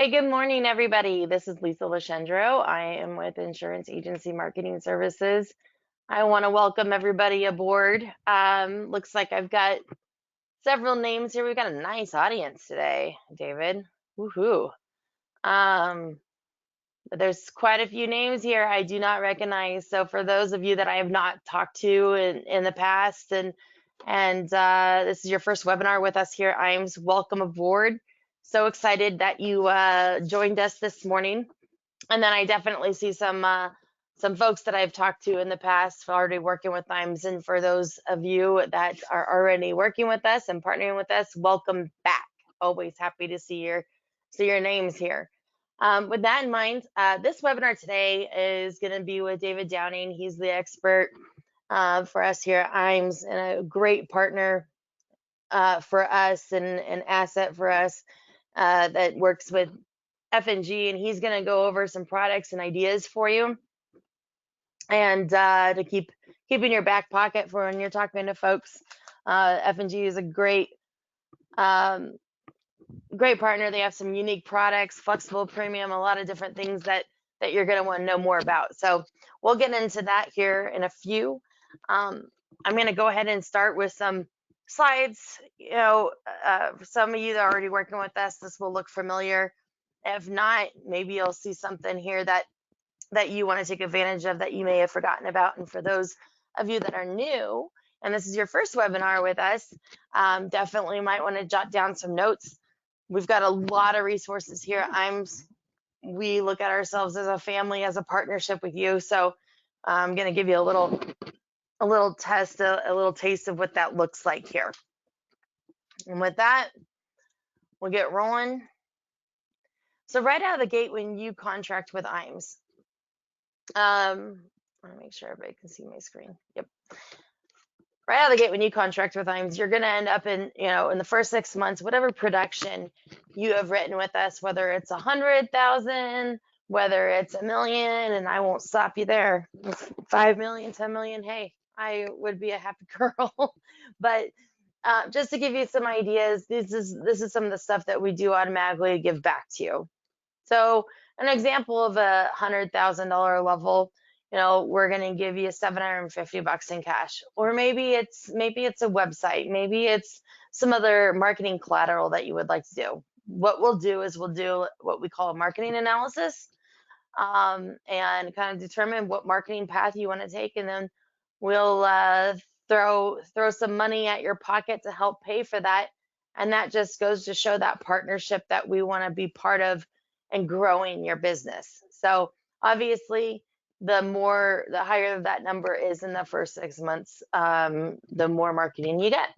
Hey, good morning, everybody. This is Lisa Lashendro. I am with Insurance Agency Marketing Services. I want to welcome everybody aboard. Looks like I've got several names here. We've got a nice audience today, David. Woohoo. Um, but there's quite a few names here I do not recognize. So for those of you that I have not talked to in the past and this is your first webinar with us here, I'm welcome aboard. So excited that you joined us this morning. And then I definitely see some folks that I've talked to in the past already working with IMES. And for those of you that are already working with us and partnering with us, welcome back. Always happy to see your names here. With that in mind, this webinar today is going to be with David Downing. He's the expert for us here at IMES and a great partner for us and an asset for us that works with F&G, and he's going to go over some products and ideas for you and to keep in your back pocket for when you're talking to folks. F&G is a um, great partner. They have some unique products, flexible premium, a lot of different things that you're going to want to know more about. So we'll get into that here in a few. I'm going to go ahead and start with some slides. Some of you that are already working with us, this will look familiar. If not, maybe you'll see something here that you want to take advantage of that you may have forgotten about. And for those of you that are new, and this is your first webinar with us, definitely might want to jot down some notes. We've got a lot of resources here. We look at ourselves as a family, as a partnership with you. So I'm going to give you a little test, a little taste of what that looks like here. And with that, we'll get rolling. So right out of the gate, when you contract with IMES, I want to make sure everybody can see my screen. Yep. Right out of the gate, when you contract with IMES, you're going to end up in the first 6 months, whatever production you have written with us, whether it's 100,000, whether it's 1 million, and I won't stop you there. 5 million, 10 million. Hey, I would be a happy girl. But just to give you some ideas, this is some of the stuff that we do automatically give back to you. So an example of a $100,000 level, we're going to give you $750 in cash, or maybe it's a website, maybe it's some other marketing collateral that you would like to do. What we'll do is we'll do what we call a marketing analysis, and kind of determine what marketing path you want to take, and then we'll throw some money at your pocket to help pay for that. And that just goes to show that partnership that we want to be part of and growing your business. So obviously, the higher that number is in the first 6 months, the more marketing you get.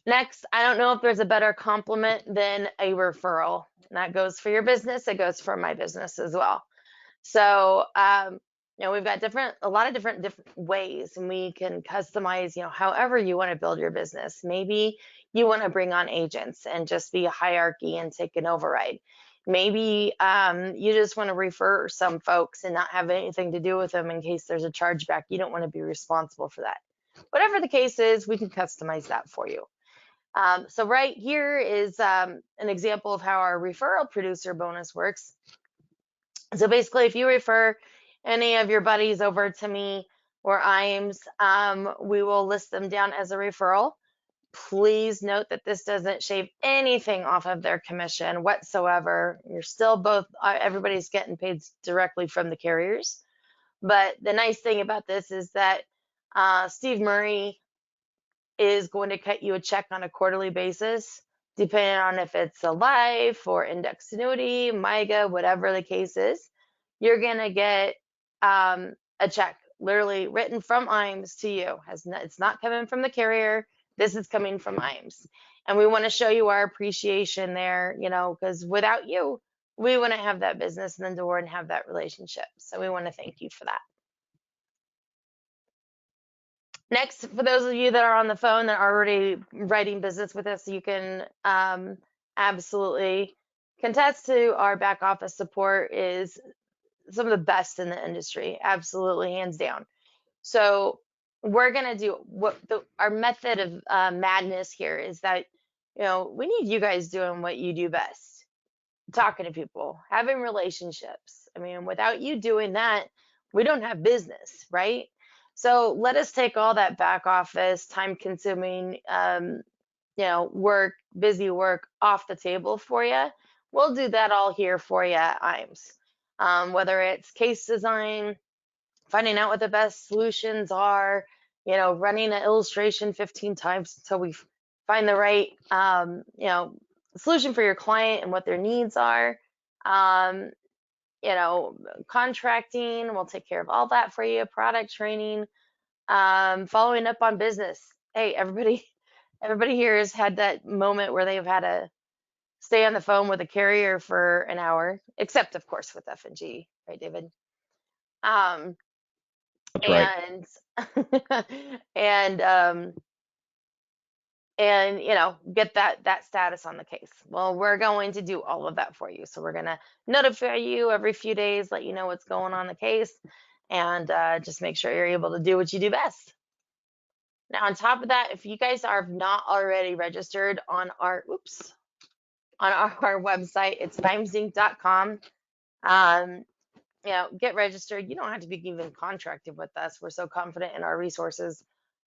Next, I don't know if there's a better compliment than a referral. And that goes for your business. It goes for my business as well. So, we've got a lot of different ways, and we can customize, however you want to build your business. Maybe you want to bring on agents and just be a hierarchy and take an override. Maybe you just want to refer some folks and not have anything to do with them in case there's a chargeback. You don't want to be responsible for that. Whatever the case is, we can customize that for you. So right here is an example of how our referral producer bonus works. So basically, if you refer any of your buddies over to me or IMES, we will list them down as a referral. Please note that this doesn't shave anything off of their commission whatsoever. You're still everybody's getting paid directly from the carriers. But the nice thing about this is that Steve Murray is going to cut you a check on a quarterly basis, depending on if it's a life or index annuity, MIGA, whatever the case is. You're going to get a check literally written from IMES to you. It's not coming from the carrier. This is coming from IMES. And we want to show you our appreciation there, because without you, we wouldn't have that business in the door and have that relationship. So we want to thank you for that. Next, for those of you that are on the phone that are already writing business with us, you can absolutely contest to our back office support is some of the best in the industry, absolutely, hands down. So we're going to do our method of madness here is that we need you guys doing what you do best, talking to people, having relationships. I mean, without you doing that, we don't have business, right? So let us take all that back office, time consuming, work, busy work off the table for you. We'll do that all here for you at IMES. Whether it's case design, finding out what the best solutions are, running an illustration 15 times until we find the right, solution for your client and what their needs are. Um, Contracting, we'll take care of all that for you, product training, following up on business. Hey, everybody here has had that moment where they've had to stay on the phone with a carrier for an hour, except of course with F&G, right, David? Um, That's right. and and um, and get that status on the case. Well, we're going to do all of that for you. So we're going to notify you every few days, let you know what's going on in the case, and just make sure you're able to do what you do best. Now, on top of that, if you guys are not already registered on our website, it's timesinc.com. Um, get registered. You don't have to be even contracted with us. We're so confident in our resources.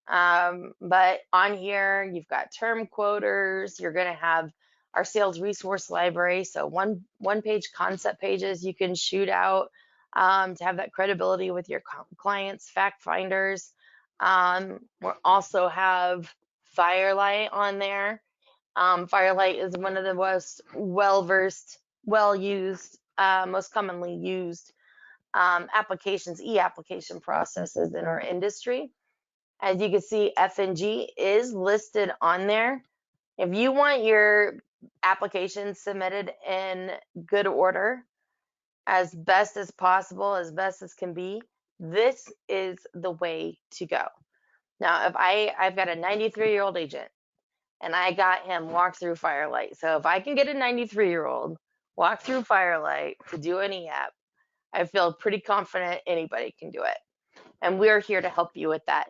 But on here, you've got term quoters. You're going to have our sales resource library. So one page concept pages you can shoot out to have that credibility with your clients, fact finders. We'll also have Firelight on there. Firelight is one of the most well-versed, well-used, most commonly used applications, e-application processes in our industry. As you can see, F&G is listed on there. If you want your application submitted in good order, as best as possible, as best as can be, this is the way to go. Now, if I've got a 93-year-old agent and I got him walk through Firelight. So if I can get a 93-year-old walk through Firelight to do an e-app, I feel pretty confident anybody can do it. And we're here to help you with that.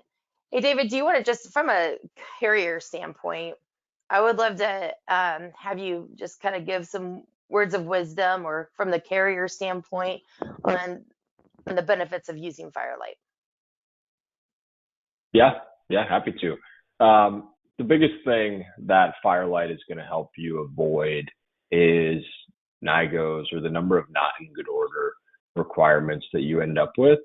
Hey, David, do you want to just, from a carrier standpoint, I would love to have you just kind of give some words of wisdom or from the carrier standpoint on the benefits of using Firelight. Yeah, yeah, happy to. The biggest thing that Firelight is going to help you avoid is NIGOs, or the number of not in good order requirements that you end up with,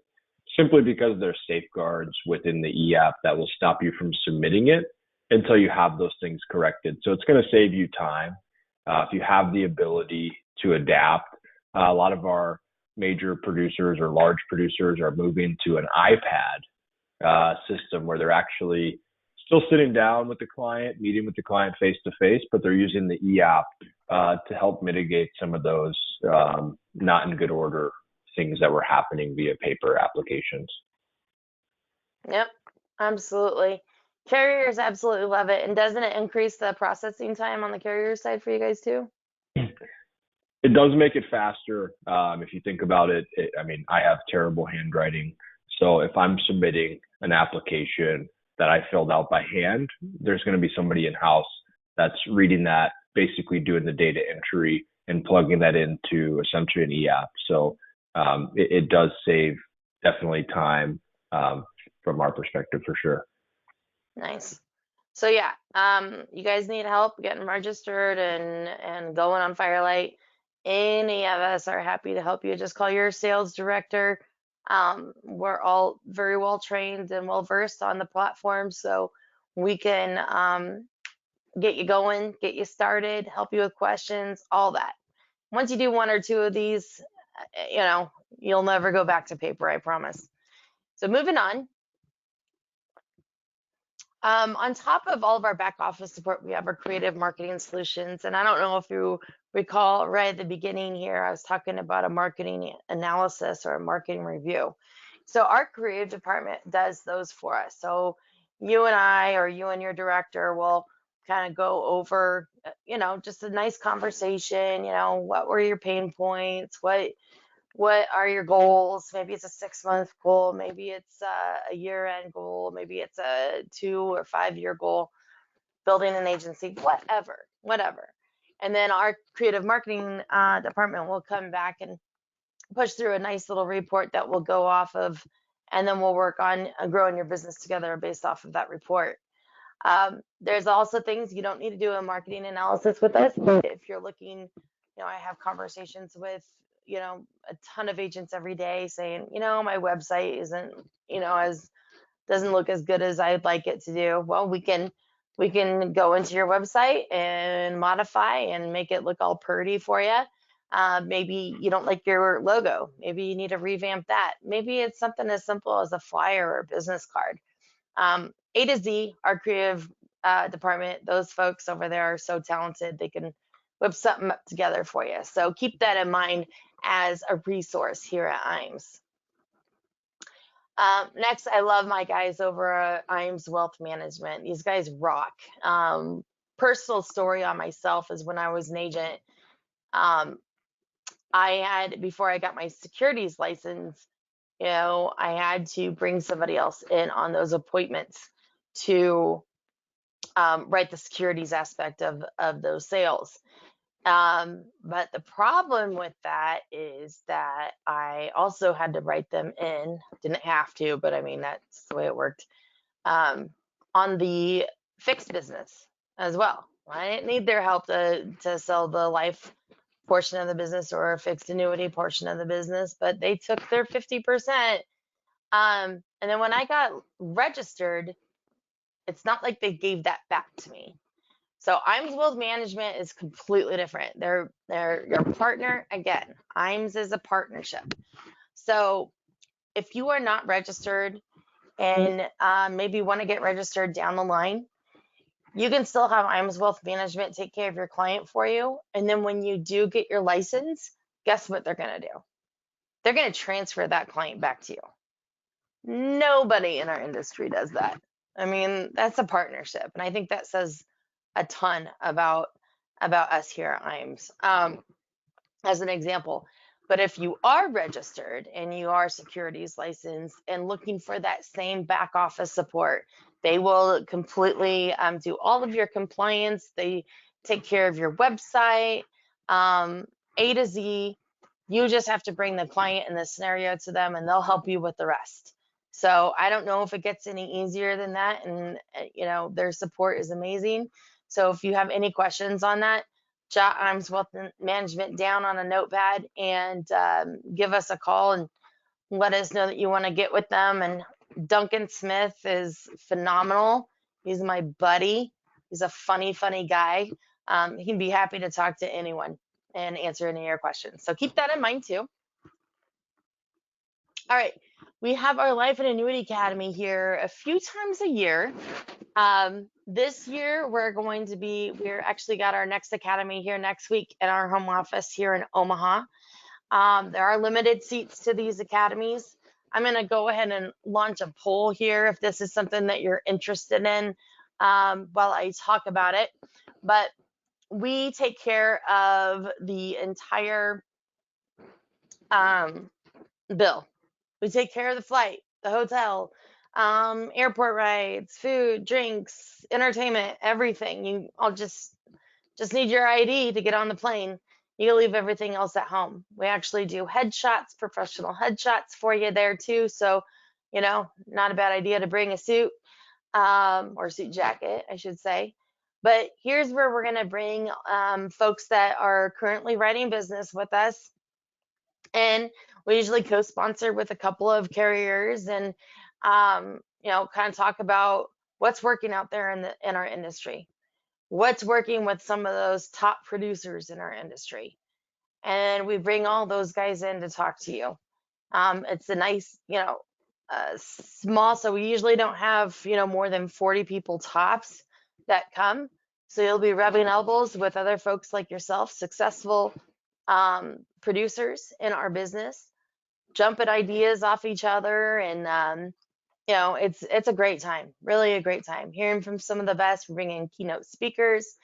simply because there's safeguards within the e-app that will stop you from submitting it until you have those things corrected. So it's going to save you time. If you have the ability to adapt, a lot of our major producers or large producers are moving to an iPad system where they're actually still sitting down with the client, meeting with the client face to face, but they're using the e-app to help mitigate some of those not in good order things that were happening via paper applications. Yep, absolutely. Carriers absolutely love it. And doesn't it increase the processing time on the carrier side for you guys too? It does make it faster. If you think about it, I mean, I have terrible handwriting. So if I'm submitting an application that I filled out by hand, there's going to be somebody in house that's reading that, basically doing the data entry and plugging that into essentially an e-app. So it does save definitely time from our perspective for sure. Nice. So yeah, you guys need help getting registered and going on Firelight. Any of us are happy to help you. Just call your sales director. We're all very well trained and well versed on the platform, so we can get you going, get you started, help you with questions, all that. Once you do one or two of these, you'll never go back to paper, I promise. So moving on top of all of our back office support, we have our creative marketing solutions. And I don't know if you recall right at the beginning here, I was talking about a marketing analysis or a marketing review. So our creative department does those for us. So you and I, or you and your director, will kind of go over, just a nice conversation. What were your pain points? What are your goals? Maybe it's a 6-month goal, maybe it's a year-end goal, maybe it's a 2 or 5 year goal. building an agency, whatever. And then our creative marketing department will come back and push through a nice little report that we'll go off of, and then we'll work on growing your business together based off of that report. There's also things you don't need to do a marketing analysis with us. If you're looking, I have conversations with, a ton of agents every day saying, my website isn't, as doesn't look as good as I'd like it to do. Well, we can go into your website and modify and make it look all pretty for you. Maybe you don't like your logo. Maybe you need to revamp that. Maybe it's something as simple as a flyer or a business card. A to Z, our creative department, those folks over there are so talented. They can whip something up together for you. So keep that in mind as a resource here at IAMS. Next, I love my guys over at IAMS Wealth Management. These guys rock. Personal story on myself is when I was an agent, before I got my securities license, I had to bring somebody else in on those appointments to write the securities aspect of those sales. But the problem with that is that I also had to write them in, didn't have to, but I mean, that's the way it worked, on the fixed business as well. I didn't need their help to sell the life portion of the business or a fixed annuity portion of the business, but they took their 50%. And then when I got registered, it's not like they gave that back to me. So IAMS Wealth Management is completely different. They're your partner. Again, IAMS is a partnership. So if you are not registered and maybe want to get registered down the line, you can still have IAMS Wealth Management take care of your client for you. And then when you do get your license, guess what they're going to do? They're going to transfer that client back to you. Nobody in our industry does that. I mean, that's a partnership. And I think that says a ton about us here at IAMS, as an example. But if you are registered and you are securities licensed and looking for that same back office support, they will completely do all of your compliance. They take care of your website, A to Z. You just have to bring the client and the scenario to them, and they'll help you with the rest. So I don't know if it gets any easier than that. And, their support is amazing. So if you have any questions on that, jot IAMS Wealth Management down on a notepad and give us a call and let us know that you want to get with them. And Duncan Smith is phenomenal. He's my buddy. He's a funny guy. He'd be happy to talk to anyone and answer any of your questions. So keep that in mind too. All right, we have our Life and Annuity Academy here a few times a year. This year we're actually got our next academy here next week in our home office here in Omaha. There are limited seats to these academies. I'm going to go ahead and launch a poll here if this is something that you're interested in while I talk about it. But we take care of the entire bill. We take care of the flight, the hotel, airport rides, food, drinks, entertainment, everything. I'll just need your ID to get on the plane. You can leave everything else at home. We actually do headshots, professional headshots for you there too. So, not a bad idea to bring a suit or suit jacket, I should say. But here's where we're going to bring folks that are currently writing business with us. And we usually co-sponsor with a couple of carriers and, kind of talk about what's working out there in our industry, what's working with some of those top producers in our industry. And we bring all those guys in to talk to you. It's a nice, small, so we usually don't have, more than 40 people tops that come. So you'll be rubbing elbows with other folks like yourself, successful producers in our business, jumping ideas off each other. And, it's a great time, really a great time. Hearing from some of the best, we bring in keynote speakers.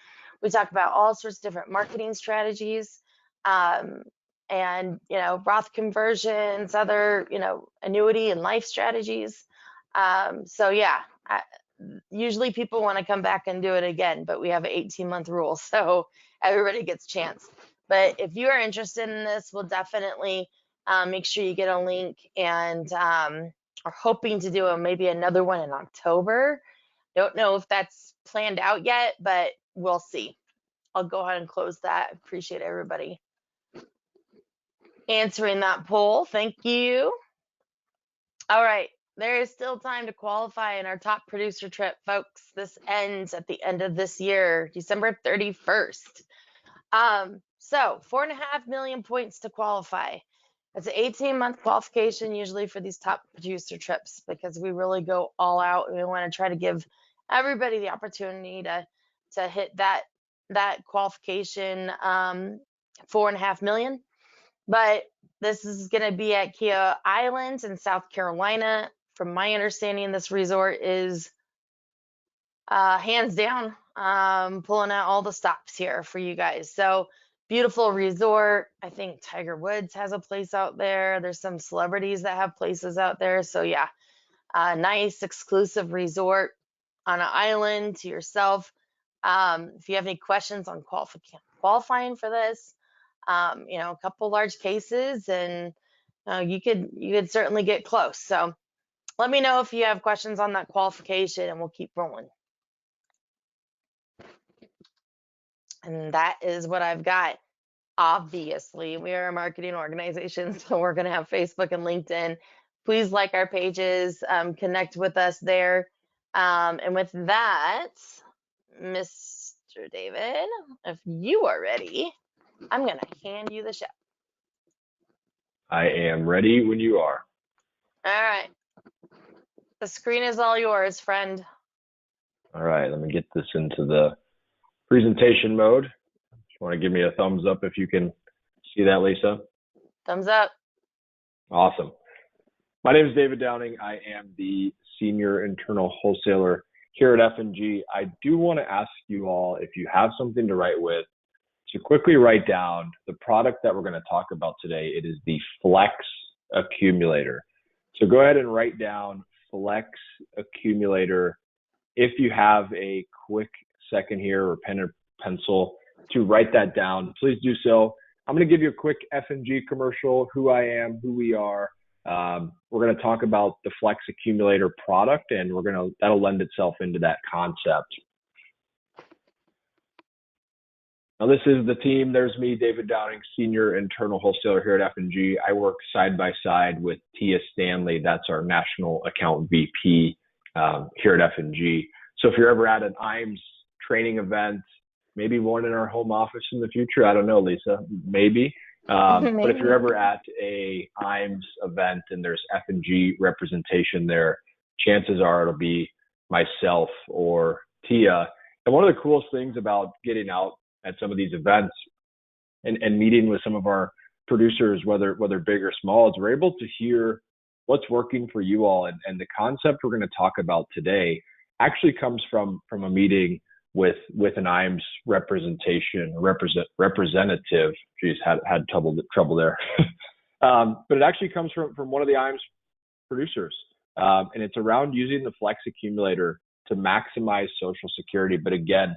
We talk about all sorts of different marketing strategies, and, Roth conversions, other, annuity and life strategies. So yeah, Usually people want to come back and do it again, but we have an 18-month rule, so everybody gets a chance. But if you are interested in this, we'll definitely make sure you get a link, and are hoping to do maybe another one in October. Don't know if that's planned out yet, but we'll see. I'll go ahead and close that. Appreciate everybody answering that poll. Thank you. All right. There is still time to qualify in our top producer trip, folks. This ends at the end of this year, December 31st. So 4.5 million points to qualify. It's an 18-month qualification usually for these top producer trips, because we really go all out and we want to try to give everybody the opportunity to hit that qualification, 4.5 million. But this is going to be at Kia Islands in South Carolina. From my understanding, this resort is hands down pulling out all the stops here for you guys. So beautiful resort. I think Tiger Woods has a place out there. There's some celebrities that have places out there. So yeah, nice exclusive resort on an island to yourself. If you have any questions on qualifying for this, a couple large cases, and you could certainly get close. So let me know if you have questions on that qualification, and we'll keep rolling. And that is what I've got. Obviously, we are a marketing organization, so we're going to have Facebook and LinkedIn. Please like our pages, connect with us there. And with that, Mr. David, if you are ready, I'm going to hand you the show. I am ready when you are. All right. The screen is all yours, friend. All right, let me get this into the presentation mode. You want to give me a thumbs up if you can see that, Lisa? Thumbs up. Awesome. My name is David Downing. I am the Senior Internal Wholesaler here at F&G. I do want to ask you all, if you have something to write with, to quickly write down the product that we're going to talk about today. It is the Flex Accumulator. So go ahead and write down Flex Accumulator. If you have a quick second here, or pen or pencil to write that down, please do so. I'm going to give you a quick F&G commercial, who I am, who we are. We're going to talk about the Flex Accumulator product, and that'll lend itself into that concept. Now, this is the team. There's me, David Downing, Senior Internal Wholesaler here at F&G. I work side by side with Tia Stanley. That's our National Account VP here at F&G. So if you're ever at an IMS training event, maybe one in our home office in the future, I don't know, Lisa, maybe. But if you're ever at a IMS event and there's F&G representation there, chances are it'll be myself or Tia. And one of the coolest things about getting out at some of these events and meeting with some of our producers, whether big or small, is we're able to hear what's working for you all. And the concept we're going to talk about today actually comes from a meeting with an IMS representative. Geez, had trouble there. But it actually comes from one of the IMS producers. And it's around using the Flex Accumulator to maximize Social Security. But again,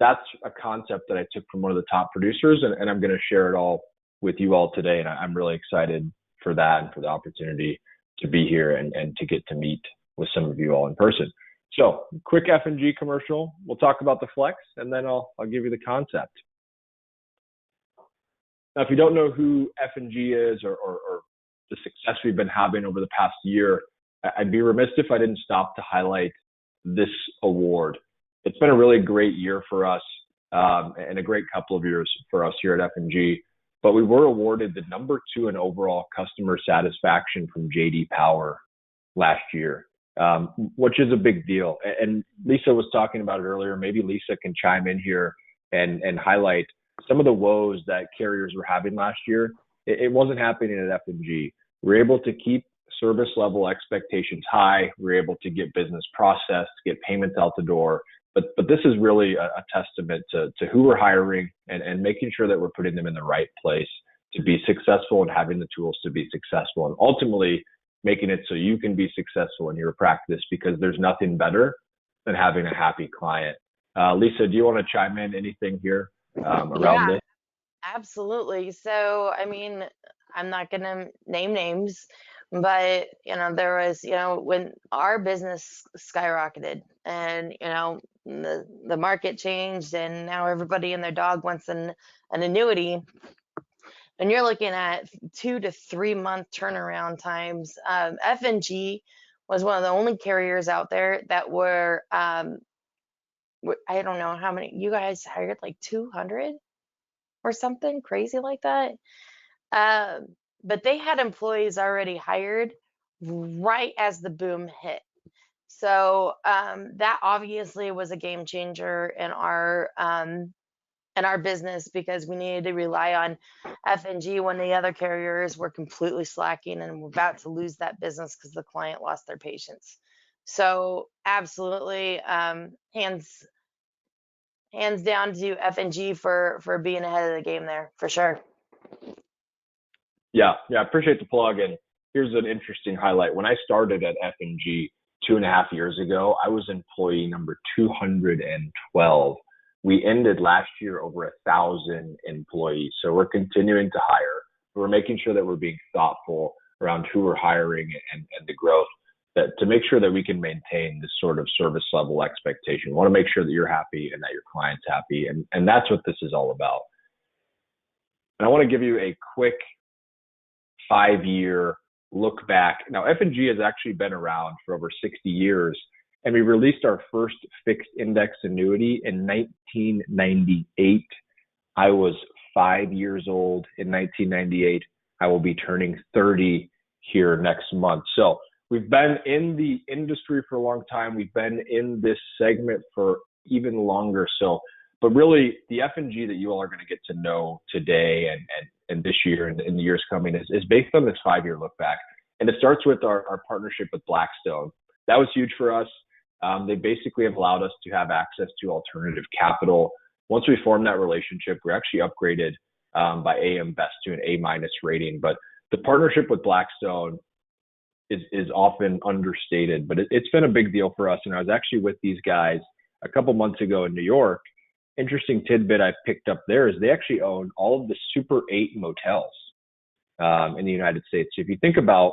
that's a concept that I took from one of the top producers, and I'm going to share it all with you all today. And I'm really excited for that and for the opportunity to be here and to get to meet with some of you all in person. So quick F&G commercial. We'll talk about the Flex, and then I'll give you the concept. Now, if you don't know who F&G is or the success we've been having over the past year, I'd be remiss if I didn't stop to highlight this award. It's been a really great year for us and a great couple of years for us here at F&G. But we were awarded the #2 in overall customer satisfaction from J.D. Power last year, which is a big deal. And Lisa was talking about it earlier. Maybe Lisa can chime in here and highlight some of the woes that carriers were having last year. It wasn't happening at F&G. We were able to keep service level expectations high. We were able to get business processed, get payments out the door. But this is really a testament to who we're hiring and making sure that we're putting them in the right place to be successful and having the tools to be successful, and ultimately making it so you can be successful in your practice, because there's nothing better than having a happy client. Lisa, do you want to chime in anything here around Yeah, this? absolutely. So, I mean, I'm not going to name names, but there was, when our business skyrocketed and, the market changed and now everybody and their dog wants an annuity, and you're looking at 2 to 3 month turnaround times. F&G was one of the only carriers out there that were, I don't know how many, you guys hired like 200 or something crazy like that. But they had employees already hired right as the boom hit. So that obviously was a game changer in our business because we needed to rely on F&G when the other carriers were completely slacking and we're about to lose that business because the client lost their patience. So absolutely, hands down to F&G for being ahead of the game there for sure. Yeah, I appreciate the plug. And here's an interesting highlight. When I started at F&G 2.5 years ago, I was employee number 212. We ended last year over 1,000 employees. So we're continuing to hire. We're making sure that we're being thoughtful around who we're hiring and the growth, that to make sure that we can maintain this sort of service level expectation. We want to make sure that you're happy and that your client's happy. And that's what this is all about. And I want to give you a quick 5-year look back. Now, F&G has actually been around for over 60 years, and we released our first fixed index annuity in 1998. I was 5 years old in 1998. I will be turning 30 here next month. So we've been in the industry for a long time. We've been in this segment for even longer. So, but really the F&G that you all are going to get to know today and this year and in the years coming is based on this 5-year look back. And it starts with our partnership with Blackstone. That was huge for us. They basically have allowed us to have access to alternative capital. Once we formed that relationship, we're actually upgraded by AM Best to an A- rating. But the partnership with Blackstone is often understated, but it's been a big deal for us. And I was actually with these guys a couple months ago in New York. Interesting tidbit I picked up there is they actually own all of the Super 8 motels in the United States. So if you think about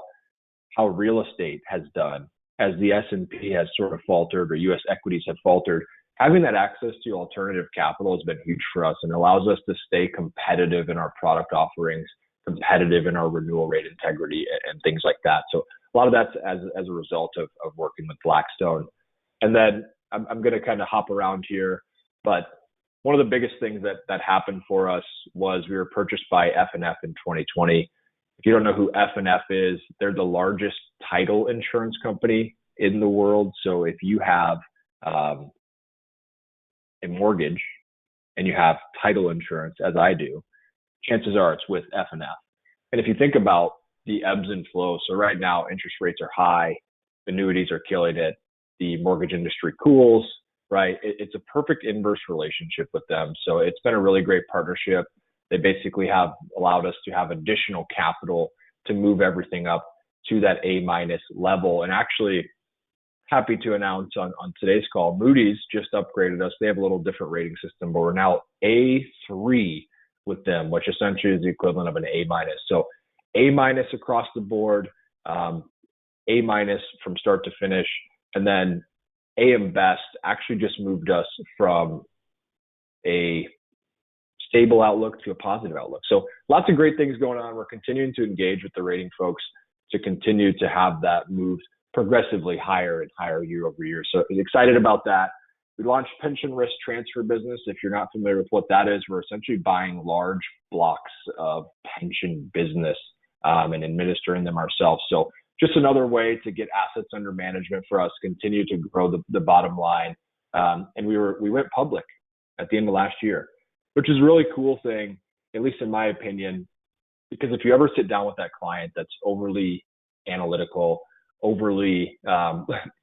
how real estate has done as the S&P has sort of faltered or U.S. equities have faltered, having that access to alternative capital has been huge for us and allows us to stay competitive in our product offerings, competitive in our renewal rate integrity and things like that. So a lot of that's as a result of working with Blackstone. And then I'm going to kind of hop around here, but one of the biggest things that happened for us was we were purchased by F&F in 2020. If you don't know who F&F is, they're the largest title insurance company in the world. So if you have a mortgage and you have title insurance, as I do, chances are it's with F&F. And if you think about the ebbs and flows, so right now interest rates are high, annuities are killing it, the mortgage industry cools, right? It's a perfect inverse relationship with them. So it's been a really great partnership. They basically have allowed us to have additional capital to move everything up to that A- level. And actually, happy to announce on today's call, Moody's just upgraded us. They have a little different rating system, but we're now A3 with them, which essentially is the equivalent of an A-. So A- across the board, A- from start to finish, and then AM Best actually just moved us from a stable outlook to a positive outlook. So lots of great things going on. We're continuing to engage with the rating folks to continue to have that move progressively higher and higher year over year. So excited about that. We launched pension risk transfer business. If you're not familiar with what that is, we're essentially buying large blocks of pension business and administering them ourselves. So just another way to get assets under management for us, continue to grow the bottom line. And we went public at the end of last year, which is a really cool thing, at least in my opinion, because if you ever sit down with that client that's overly analytical, overly,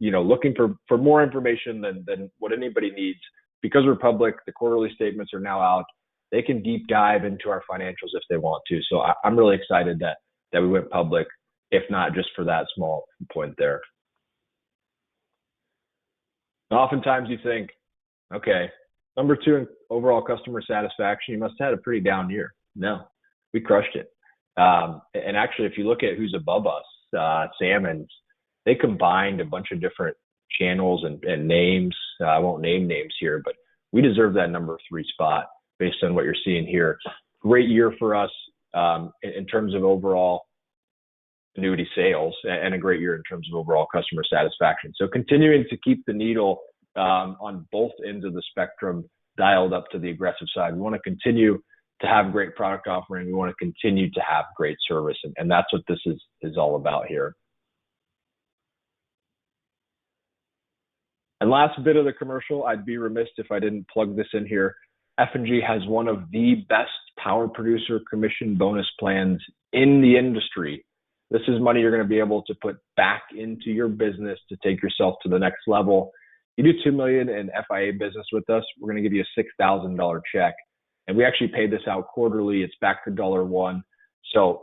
looking for more information than what anybody needs, because we're public, the quarterly statements are now out. They can deep dive into our financials if they want to. So I'm really excited that we went public, if not just for that small point there. And oftentimes you think, okay, number two in overall customer satisfaction, you must have had a pretty down year. No, we crushed it. And actually, if you look at who's above us, Salmons, they combined a bunch of different channels and names. I won't name names here, but we deserve that number three spot based on what you're seeing here. Great year for us in terms of overall annuity sales, and a great year in terms of overall customer satisfaction. So continuing to keep the needle on both ends of the spectrum dialed up to the aggressive side. We want to continue to have great product offering. We want to continue to have great service, and that's what this is all about here. And last bit of the commercial, I'd be remiss if I didn't plug this in here. F&G has one of the best power producer commission bonus plans in the industry. This is money you're going to be able to put back into your business to take yourself to the next level. You do $2 million in FIA business with us, we're going to give you a $6,000 check. And we actually pay this out quarterly. It's back to $1. So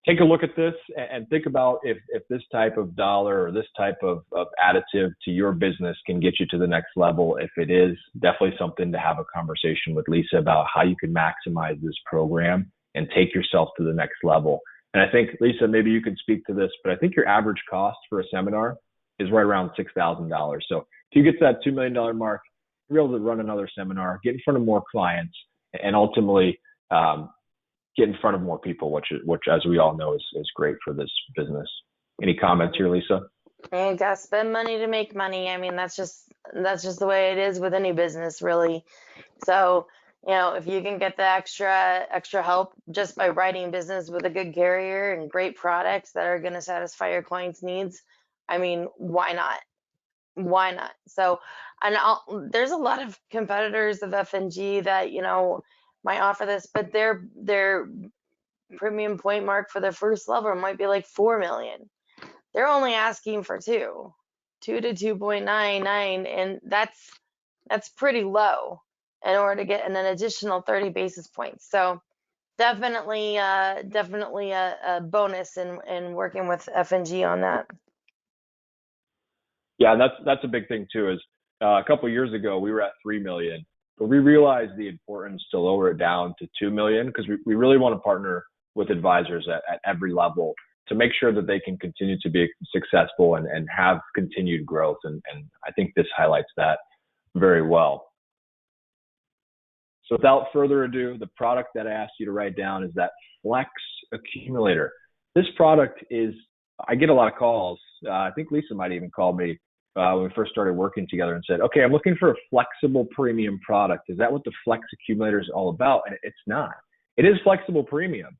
take a look at this and think about if this type of dollar or this type of additive to your business can get you to the next level. If it is, definitely something to have a conversation with Lisa about how you can maximize this program and take yourself to the next level. And I think, Lisa, maybe you can speak to this, but I think your average cost for a seminar is right around $6,000. So if you get to that $2 million mark, you're able to run another seminar, get in front of more clients, and ultimately get in front of more people, which as we all know is great for this business. Any comments here, Lisa? You gotta spend money to make money. I mean, that's just the way it is with any business, really. So, if you can get the extra help just by writing business with a good carrier and great products that are going to satisfy your clients' needs, I mean, why not? Why not? So, and there's a lot of competitors of F&G that might offer this, but their premium point mark for their first level might be like 4 million. They're only asking for 2 to 2.99, and that's pretty low in order to get an additional 30 basis points. So definitely a bonus in working with F&G on that. Yeah, that's a big thing too. Is a couple of years ago we were at 3 million, but we realized the importance to lower it down to 2 million because we really want to partner with advisors at every level to make sure that they can continue to be successful and have continued growth. And I think this highlights that very well. So without further ado, the product that I asked you to write down is that Flex Accumulator. This product I get a lot of calls. I think Lisa might even call me when we first started working together and said, okay, I'm looking for a flexible premium product. Is that what the Flex Accumulator is all about? And it's not. It is flexible premium,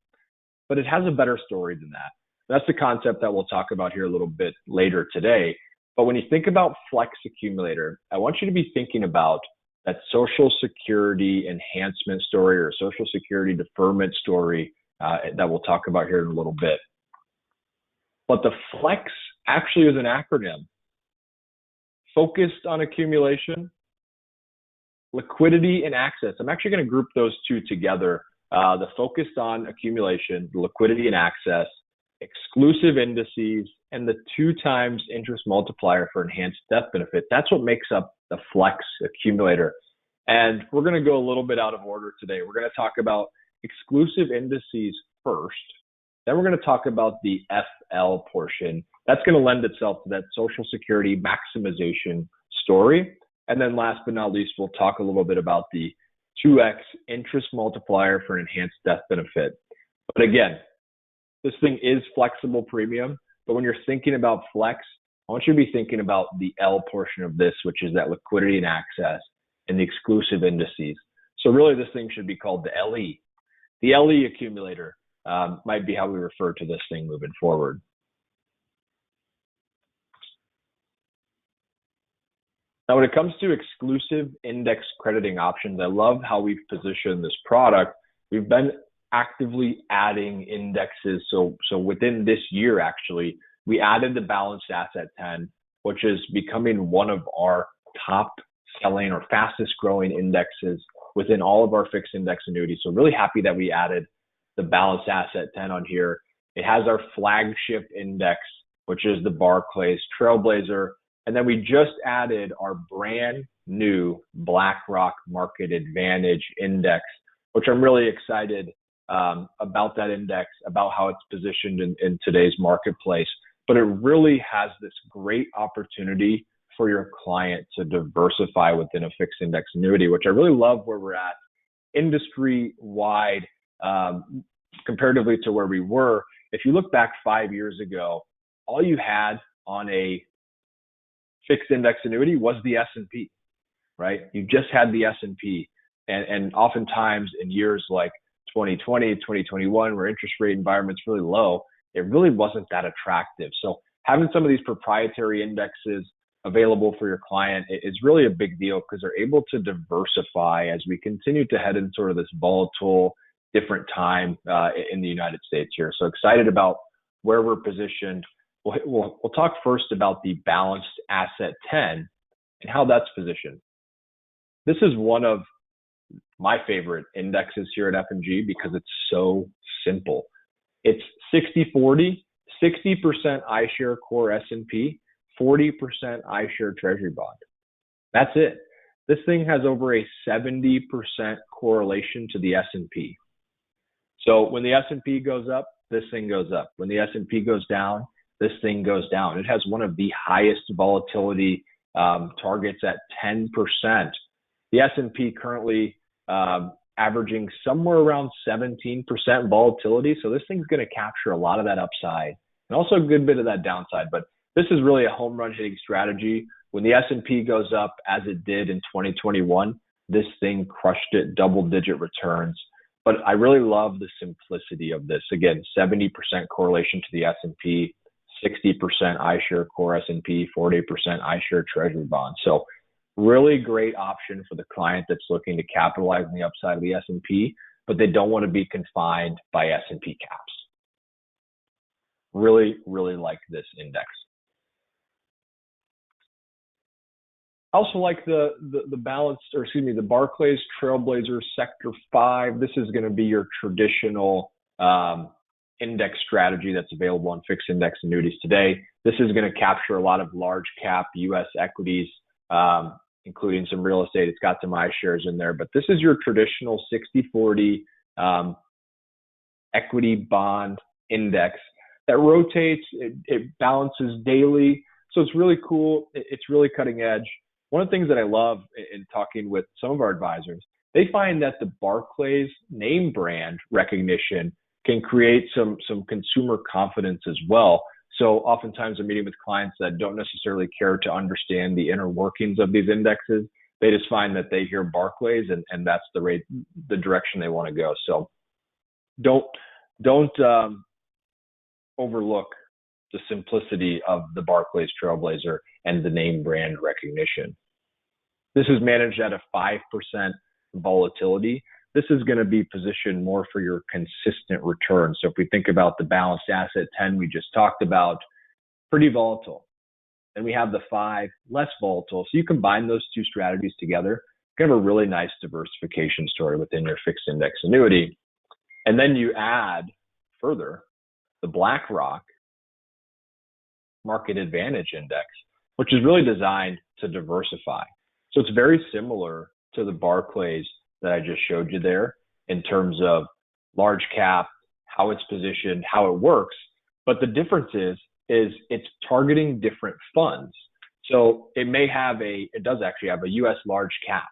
but it has a better story than that. That's the concept that we'll talk about here a little bit later today. But when you think about Flex Accumulator, I want you to be thinking about that Social Security enhancement story or Social Security deferment story that we'll talk about here in a little bit. But the Flex actually is an acronym. Focused on accumulation, liquidity, and access. I'm actually going to group those two together. The focused on accumulation, the liquidity and access, exclusive indices, and the 2 times interest multiplier for enhanced death benefit. That's what makes up the Flex Accumulator. And we're going to go a little bit out of order today. We're going to talk about exclusive indices first. Then we're going to talk about the FL portion. That's going to lend itself to that Social Security maximization story. And then last but not least, we'll talk a little bit about the 2x interest multiplier for an enhanced death benefit. But again, this thing is flexible premium. But when you're thinking about Flex, I want you to be thinking about the L portion of this, which is that liquidity and access and the exclusive indices. So really this thing should be called the LE. The LE accumulator might be how we refer to this thing moving forward. Now, when it comes to exclusive index crediting options, I love how we've positioned this product. We've been actively adding indexes. So within this year, actually, we added the balanced asset 10, which is becoming one of our top selling or fastest growing indexes within all of our fixed index annuities. So really happy that we added the balanced asset 10 on here. It has our flagship index, which is the Barclays Trailblazer. And then we just added our brand new BlackRock Market Advantage Index, which I'm really excited about that index, about how it's positioned in today's marketplace. But it really has this great opportunity for your client to diversify within a fixed index annuity, which I really love where we're at industry wide comparatively to where we were. If you look back 5 years ago, all you had on a fixed index annuity was the S&P, right? You just had the S&P. And oftentimes in years like 2020, 2021, where interest rate environment's really low, it really wasn't that attractive. So having some of these proprietary indexes available for your client is really a big deal because they're able to diversify as we continue to head in sort of this volatile, different time in the United States here. So excited about where we're positioned. We'll talk first about the balanced asset 10 and how that's positioned. This is one of my favorite indexes here at F&G because it's so simple. It's 60-40, 60% iShare Core S&P, 40% iShare Treasury Bond. That's it. This thing has over a 70% correlation to the S&P. So when the S&P goes up, this thing goes up. When the S&P goes down, this thing goes down. It has one of the highest volatility targets at 10%. The S&P currently averaging somewhere around 17% volatility. So this thing's going to capture a lot of that upside and also a good bit of that downside. But this is really a home run hitting strategy. When the S&P goes up, as it did in 2021, this thing crushed it, double-digit returns. But I really love the simplicity of this. Again, 70% correlation to the S&P, 60% iShare Core S&P, 40% iShare Treasury Bond. So really great option for the client that's looking to capitalize on the upside of the S&P, but they don't want to be confined by S&P caps. Really, really like this index. I also like the Barclays Trailblazer Sector 5. This is going to be your traditional index strategy that's available on fixed index annuities today. This is going to capture a lot of large cap U.S. equities, including some real estate. It's got some iShares in there, but this is your traditional 60-40 equity bond index that rotates. It balances daily. So it's really cool. It's really cutting edge. One of the things that I love in talking with some of our advisors, they find that the Barclays name brand recognition can create some consumer confidence as well. So oftentimes I'm meeting with clients that don't necessarily care to understand the inner workings of these indexes. They just find that they hear Barclays and that's the direction they want to go. So don't overlook the simplicity of the Barclays Trailblazer and the name brand recognition. This is managed at a 5% volatility. This is going to be positioned more for your consistent return. So if we think about the balanced asset 10 we just talked about, pretty volatile. And we have the 5 less volatile. So you combine those two strategies together, you have a really nice diversification story within your fixed index annuity. And then you add further the BlackRock Market Advantage Index, which is really designed to diversify. So it's very similar to the Barclays that I just showed you there in terms of large cap, how it's positioned, how it works. But the difference is it's targeting different funds. So it does actually have a US large cap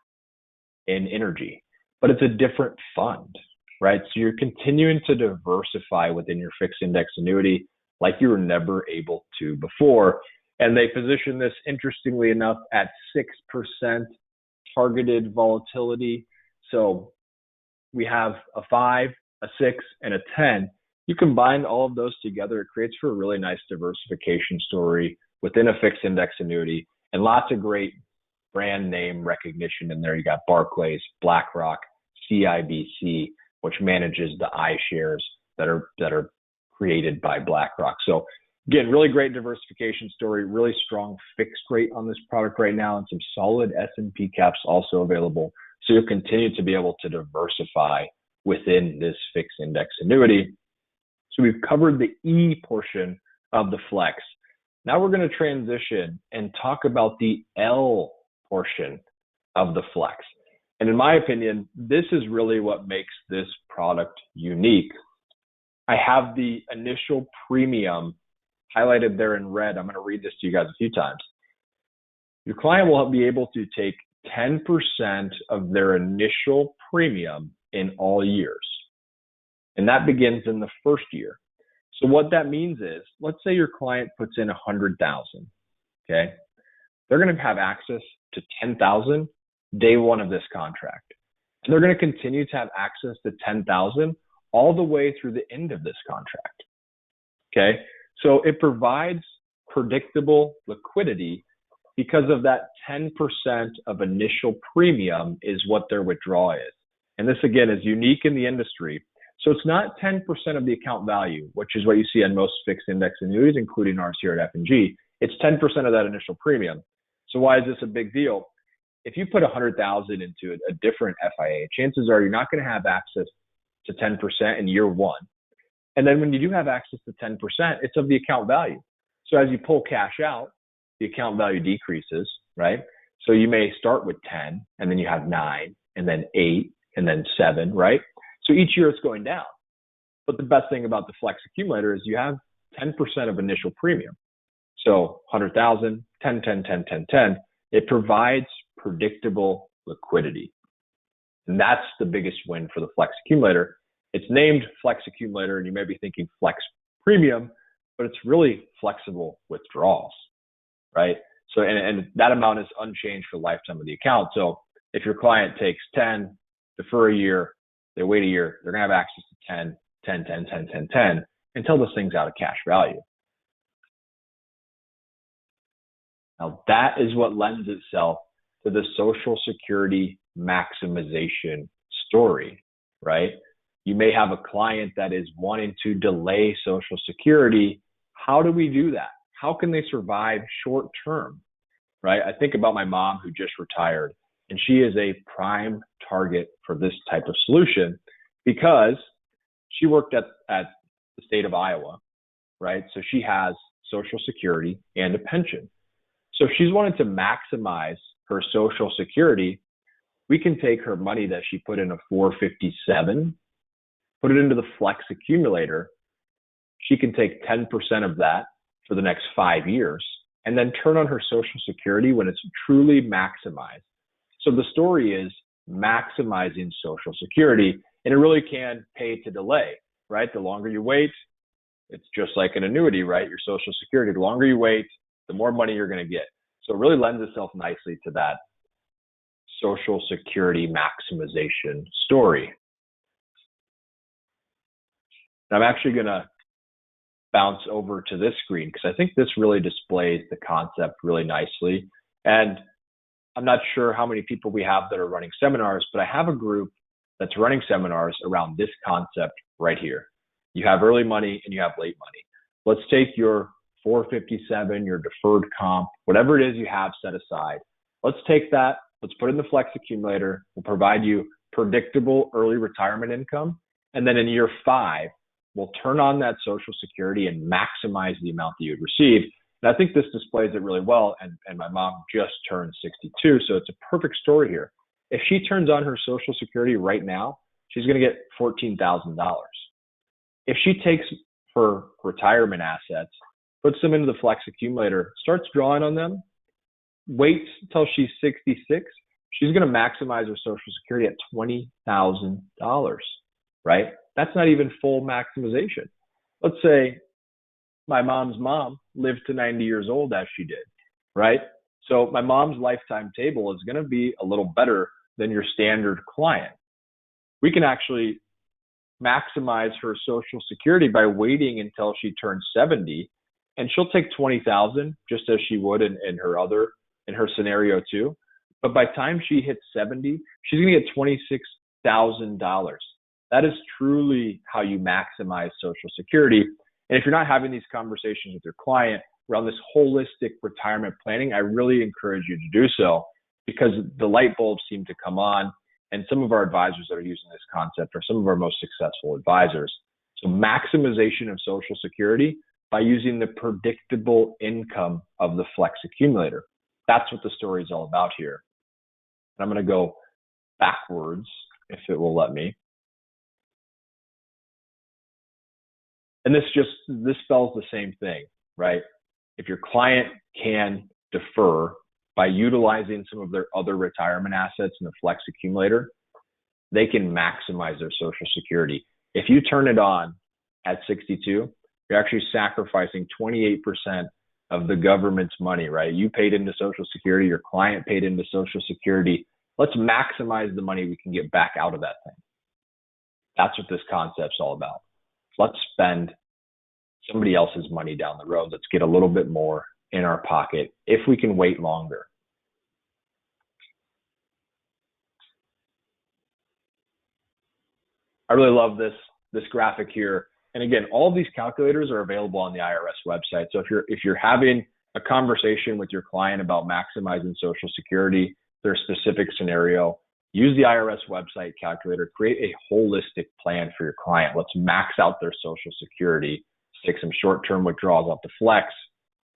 in energy, but it's a different fund, right? So you're continuing to diversify within your fixed index annuity like you were never able to before. And they position this, interestingly enough, at 6% targeted volatility. So we have a 5, a 6, and a 10. You combine all of those together, it creates for a really nice diversification story within a fixed index annuity and lots of great brand name recognition in there. You got Barclays, BlackRock, CIBC, which manages the iShares that are created by BlackRock. So again, really great diversification story, really strong fixed rate on this product right now, and some solid S&P caps also available. So you'll continue to be able to diversify within this fixed index annuity. So we've covered the E portion of the Flex. Now we're going to transition and talk about the L portion of the Flex. And in my opinion, this is really what makes this product unique. I have the initial premium highlighted there in red. I'm going to read this to you guys a few times. Your client will be able to take 10% of their initial premium in all years. And that begins in the first year. So what that means is, let's say your client puts in 100,000, okay? They're going to have access to 10,000 day one of this contract. And they're going to continue to have access to 10,000 all the way through the end of this contract, okay? So it provides predictable liquidity because of that 10% of initial premium is what their withdrawal is. And this, again, is unique in the industry. So it's not 10% of the account value, which is what you see on most fixed index annuities, including ours here at F&G. It's 10% of that initial premium. So why is this a big deal? If you put 100,000 into a different FIA, chances are you're not going to have access to 10% in year one. And then when you do have access to 10%, it's of the account value. So as you pull cash out, the account value decreases, right? So you may start with 10, and then you have 9, and then 8, and then 7, right? So each year it's going down. But the best thing about the Flex Accumulator is you have 10% of initial premium. So 100,000, 10, 10, 10, 10, 10. It provides predictable liquidity. And that's the biggest win for the Flex Accumulator. It's named Flex Accumulator, and you may be thinking Flex Premium, but it's really flexible withdrawals, right? So, and that amount is unchanged for the lifetime of the account. So if your client takes 10, defer a year, they wait a year, they're going to have access to 10, 10, 10, 10, 10, 10 until this thing's out of cash value. Now, that is what lends itself to the Social Security maximization story, right? You may have a client that is wanting to delay Social Security. How do we do that? How can they survive short term, right? I think about my mom who just retired, and she is a prime target for this type of solution because she worked at the state of Iowa, right? So she has Social Security and a pension. So if she's wanting to maximize her Social Security, we can take her money that she put in a 457, put it into the Flex Accumulator. She can take 10% of that for the next 5 years and then turn on her Social Security when it's truly maximized. So the story is maximizing Social Security, and it really can pay to delay, right? The longer you wait, it's just like an annuity, right? Your Social Security, the longer you wait, the more money you're going to get. So it really lends itself nicely to that Social Security maximization story. And I'm actually going to bounce over to this screen because I think this really displays the concept really nicely. And I'm not sure how many people we have that are running seminars, but I have a group that's running seminars around this concept right here. You have early money and you have late money. Let's take your 457, your deferred comp, whatever it is you have set aside. Let's take that, let's put it in the Flex Accumulator. We'll provide you predictable early retirement income. And then in year 5, we'll turn on that Social Security and maximize the amount that you'd receive. And I think this displays it really well. And my mom just turned 62, so it's a perfect story here. If she turns on her Social Security right now, she's going to get $14,000. If she takes her retirement assets, puts them into the Flex Accumulator, starts drawing on them, waits until she's 66, she's going to maximize her Social Security at $20,000, right? That's not even full maximization. Let's say my mom's mom lived to 90 years old as she did, right? So my mom's lifetime table is going to be a little better than your standard client. We can actually maximize her Social Security by waiting until she turns 70, and she'll take 20,000 just as she would in her scenario too. But by the time she hits 70, she's going to get $26,000. That is truly how you maximize Social Security. And if you're not having these conversations with your client around this holistic retirement planning, I really encourage you to do so because the light bulbs seem to come on. And some of our advisors that are using this concept are some of our most successful advisors. So maximization of Social Security by using the predictable income of the Flex Accumulator. That's what the story is all about here. And I'm going to go backwards if it will let me. And this spells the same thing, right? If your client can defer by utilizing some of their other retirement assets in the Flex Accumulator, they can maximize their Social Security. If you turn it on at 62, you're actually sacrificing 28% of the government's money, right? You paid into Social Security, your client paid into Social Security. Let's maximize the money we can get back out of that thing. That's what this concept's all about. Let's spend somebody else's money down the road. Let's get a little bit more in our pocket if we can wait longer. I really love this graphic here. And again, all of these calculators are available on the IRS website. So if you're having a conversation with your client about maximizing Social Security, their specific scenario, use the IRS website calculator, create a holistic plan for your client. Let's max out their Social Security, take some short-term withdrawals off the Flex.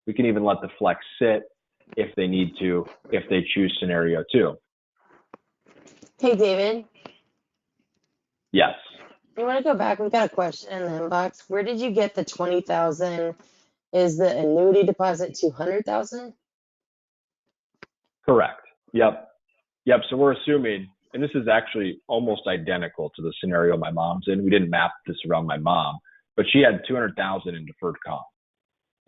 We can even let the Flex sit if they need to, if they choose scenario 2. Hey, David. Yes. You want to go back? We've got a question in the inbox. Where did you get the 20,000? Is the annuity deposit 200,000? Correct. Yep. So we're assuming, and this is actually almost identical to the scenario my mom's in. We didn't map this around my mom, but she had 200,000 in deferred comp,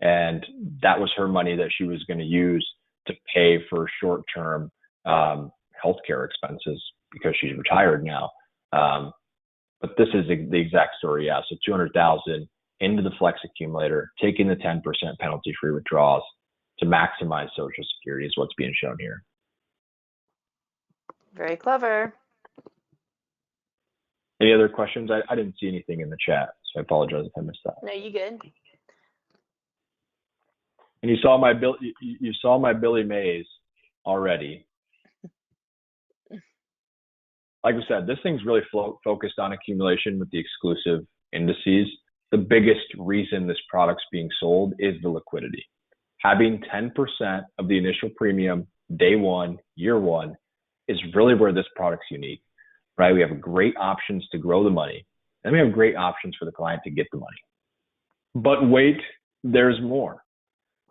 and that was her money that she was going to use to pay for short-term healthcare expenses because she's retired now. But this is the exact story. Yeah. So 200,000 into the Flex Accumulator, taking the 10% penalty-free withdrawals to maximize Social Security is what's being shown here. Very clever. Any other questions? I didn't see anything in the chat, so I apologize if I missed that. No, you good. And you saw my Billy Mays already. Like I said, this thing's really focused on accumulation with the exclusive indices. The biggest reason this product's being sold is the liquidity. Having 10% of the initial premium day one, year one, is really where this product's unique, right? We have great options to grow the money, and we have great options for the client to get the money. But wait, there's more.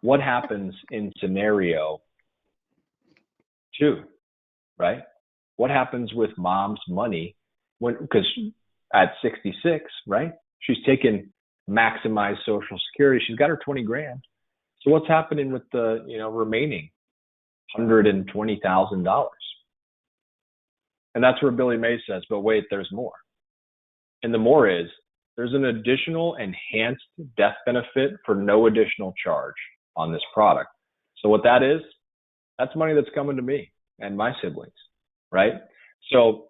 What happens in scenario 2, right? What happens with mom's money because at 66, right? She's taken maximized Social Security. She's got her 20 grand. So what's happening with the, remaining $120,000? And that's where Billy Mays says, but wait, there's more. And the more is there's an additional enhanced death benefit for no additional charge on this product. So what that is, that's money that's coming to me and my siblings. Right? So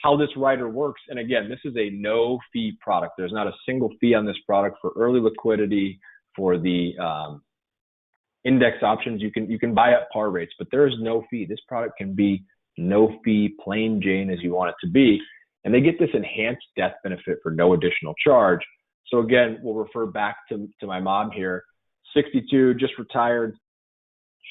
how this rider works, and again, this is a no fee product. There's not a single fee on this product for early liquidity, for the index options. You can buy at par rates, but there is no fee. This product can be no fee, plain Jane as you want it to be. And they get this enhanced death benefit for no additional charge. So again, we'll refer back to my mom here, 62, just retired.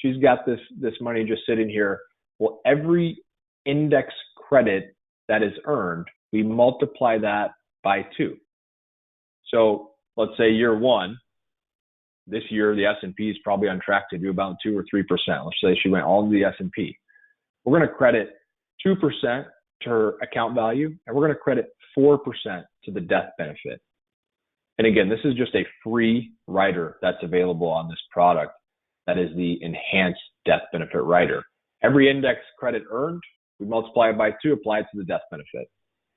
She's got this money just sitting here. Well, every index credit that is earned, we multiply that by 2. So let's say year one, this year the S&P is probably on track to do about 2 or 3%. Let's say she went all to the S&P. We're going to credit 2% to her account value, and we're going to credit 4% to the death benefit. And again, this is just a free rider that's available on this product. That is the enhanced death benefit rider. Every index credit earned, we multiply it by 2, apply it to the death benefit.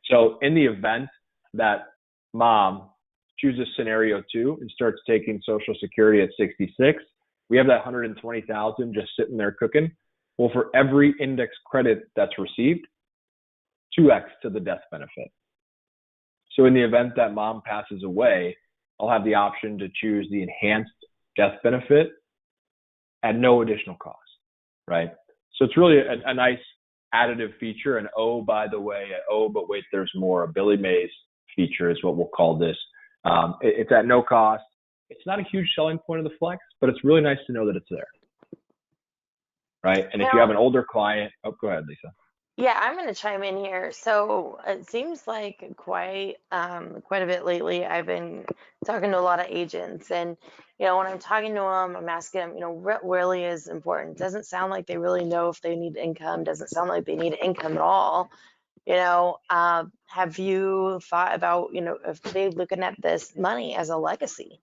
So in the event that mom chooses scenario 2 and starts taking Social Security at 66, we have that 120,000 just sitting there cooking. Well, for every index credit that's received, 2x to the death benefit. So in the event that mom passes away, I'll have the option to choose the enhanced death benefit at no additional cost, right? So it's really a nice additive feature. And oh, by the way, but wait, there's more. A Billy Mays feature is what we'll call this. It's at no cost. It's not a huge selling point of the Flex, but it's really nice to know that it's there, right? And if you have Now, an older client, oh, go ahead, Lisa. yeah, I'm going to chime in here. So it seems like quite a bit lately, I've been talking to a lot of agents, and when I'm talking to them, I'm asking them, what really is important. Doesn't sound like they really know if they need income. Doesn't sound like they need income at all. Have you thought about, if they're looking at this money as a legacy?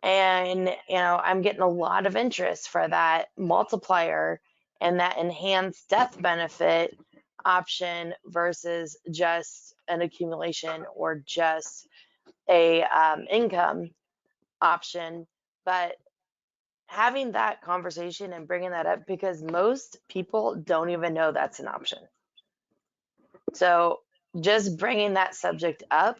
And I'm getting a lot of interest for that multiplier and that enhanced death benefit option versus just an accumulation or just a income option. But having that conversation and bringing that up, because most people don't even know that's an option. So just bringing that subject up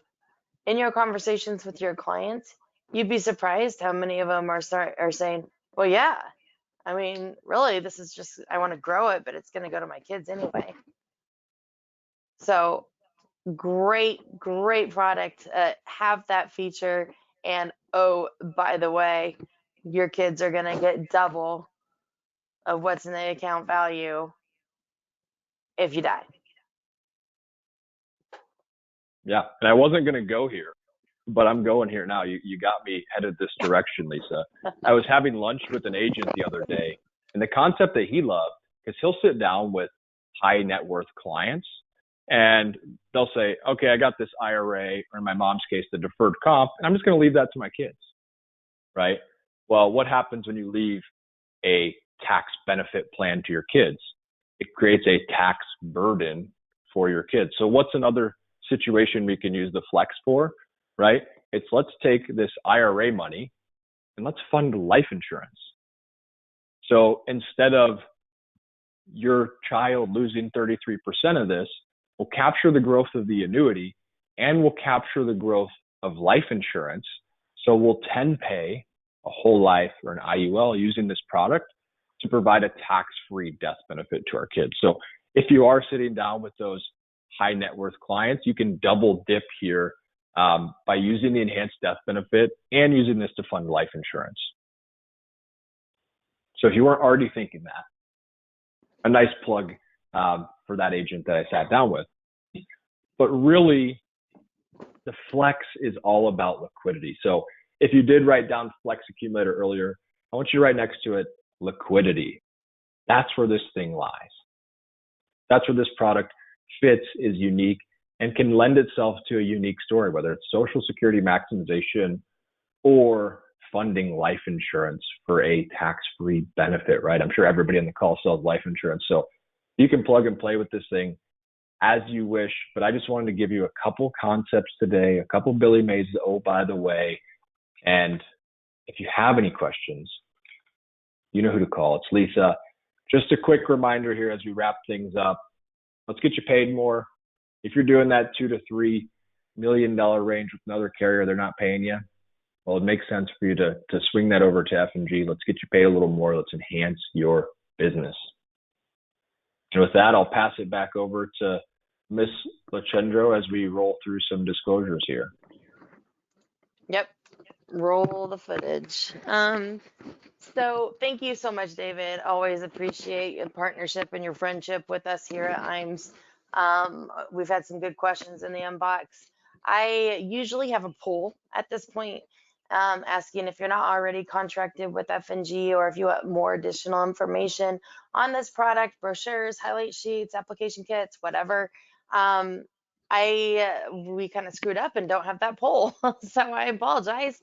in your conversations with your clients, you'd be surprised how many of them are saying, "Well, yeah, I mean, really, this is just I want to grow it, but it's going to go to my kids anyway." So great product. Have that feature, and oh, by the way, your kids are going to get double of what's in the account value if you die. Yeah, and I wasn't going to go here, but I'm going here now. You got me headed this direction, Lisa. I was having lunch with an agent the other day, and the concept that he loved, because he'll sit down with high net worth clients, and they'll say, okay, I got this IRA, or in my mom's case, the deferred comp, and I'm just going to leave that to my kids, right? Well, what happens when you leave a tax benefit plan to your kids? It creates a tax burden for your kids. So what's another situation we can use the Flex for, right? It's let's take this IRA money and let's fund life insurance. So instead of your child losing 33% of this, we'll capture the growth of the annuity and we'll capture the growth of life insurance. So we'll 10 pay a whole life or an IUL using this product to provide a tax-free death benefit to our kids. So if you are sitting down with those high net worth clients, you can double dip here by using the enhanced death benefit and using this to fund life insurance. So if you weren't already thinking that, a nice plug for that agent that I sat down with. But really, the Flex is all about liquidity. So if you did write down Flex Accumulator earlier, I want you to write next to it liquidity. That's where this thing lies. That's where this product fits, is unique, and can lend itself to a unique story, whether it's Social Security maximization or funding life insurance for a tax-free benefit, right? I'm sure everybody on the call sells life insurance. So you can plug and play with this thing as you wish, but I just wanted to give you a couple concepts today, a couple Billy Mays, oh, by the way. And if you have any questions, you know who to call. It's Lisa. Just a quick reminder here as we wrap things up. Let's get you paid more. If you're doing that $2 to $3 million range with another carrier, they're not paying you. Well, it makes sense for you to swing that over to F&G. Let's get you paid a little more. Let's enhance your business. And with that, I'll pass it back over to Miss Lachendro as we roll through some disclosures here. Yep. Roll the footage. So thank you so much, David. Always appreciate your partnership and your friendship with us here at IMES. We've had some good questions in the inbox. I usually have a poll at this point, asking if you're not already contracted with F&G or if you want more additional information on this product, brochures, highlight sheets, application kits, whatever. We kind of screwed up and don't have that poll, so I apologize,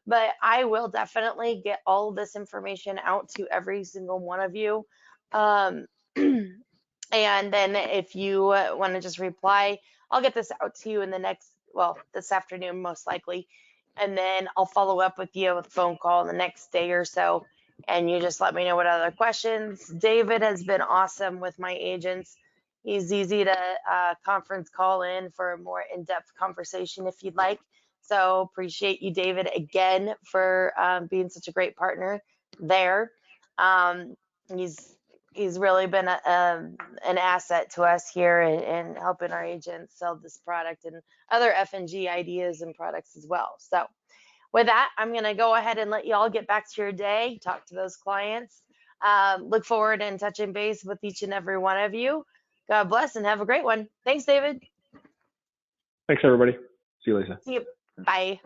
but I will definitely get all of this information out to every single one of you. Um, and then if you want to just reply, I'll get this out to you in the this afternoon, most likely. And then I'll follow up with you with a phone call the next day or so. And you just let me know what other questions. David has been awesome with my agents. He's easy to conference call in for a more in-depth conversation if you'd like. So appreciate you, David, again for being such a great partner there. He's really been an asset to us here in helping our agents sell this product and other F&G ideas and products as well. So with that, I'm going to go ahead and let y'all get back to your day, talk to those clients. Look forward and touching base with each and every one of you. God bless and have a great one. Thanks, David. Thanks, everybody. See you, Lisa. See you. Bye.